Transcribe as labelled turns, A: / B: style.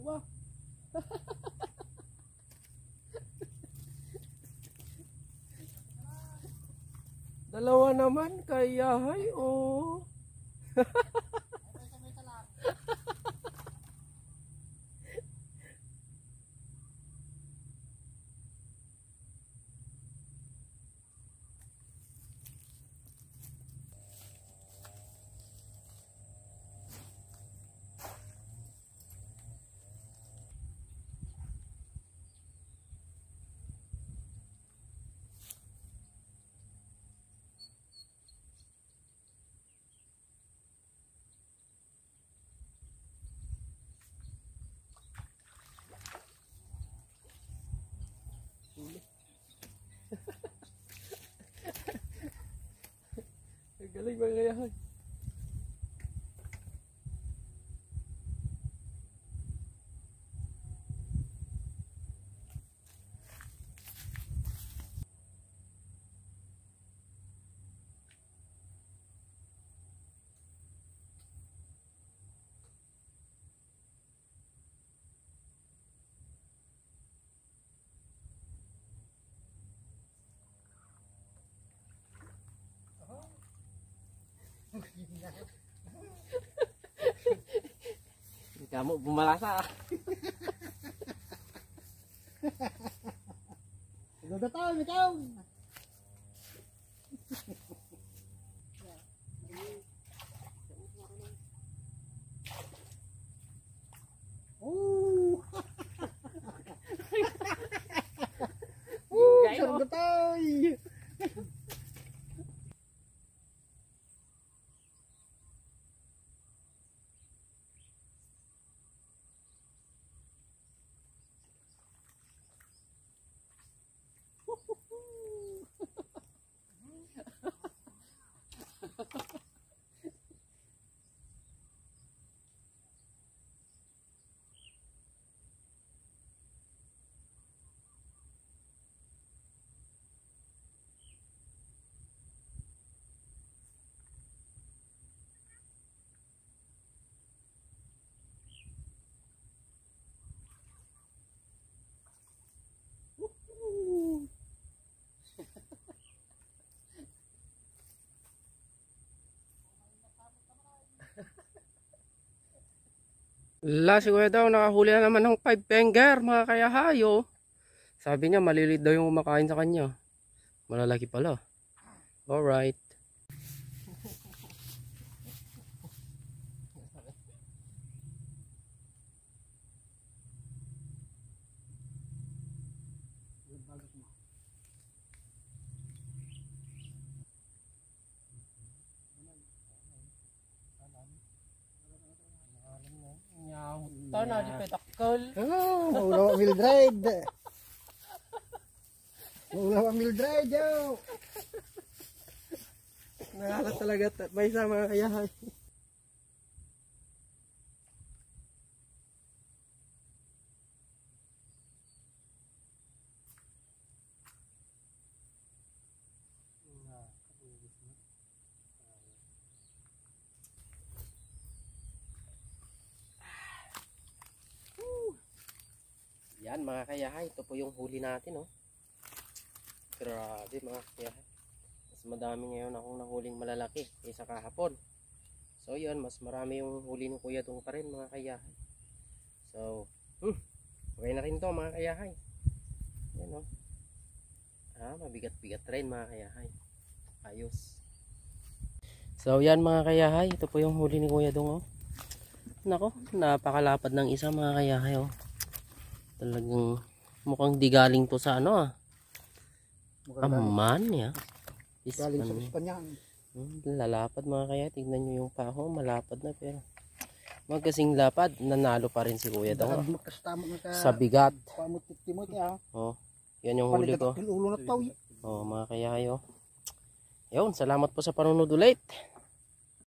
A: Aba. Dalawa naman kaya hay oh. Galing ba kaya hay? Kamu bumalasa.
B: Udah tahu ikaw. Oh. Udah tahu.
A: La, si Kuya daw nakahuli na naman ng 5 finger mga kayahayo. Sabi niya malilit daw yung kumakain sa kanya. Malalaki pala. Alright. Tana di petakkel.
B: Oh, maulaw ang Mildred. Maulaw ang Mildred, yo.
A: Nakalat talaga may isa mga kayahay. Yan mga kayahay, ito po yung huli natin oh. Grabe mga kayahay. Mas madami ngayon akong nahuling malalaki kaysa kahapon. So yun, mas marami yung huli ng Kuya Dong pa rin mga kayahay. So, okay na rin to mga kayahay. Yan oh. Mabigat-bigat rin mga kayahay. Ayos. So yan mga kayahay, ito po yung huli ni Kuya Dong oh. Nako, napakalapad ng isa mga kayahay oh. Talagang mukhang di galing to sa ano ah. Aman ya.
B: Galing sa Espanya.
A: Lalapad mga kaya. Tignan nyo yung paho. Malapad na pero magkasing lapad. Nanalo pa rin si Kuya Dong. Sa bigat. Oh, yan yung huli ko. Oh mga kaya yo. Yun, salamat po sa panunod ulit.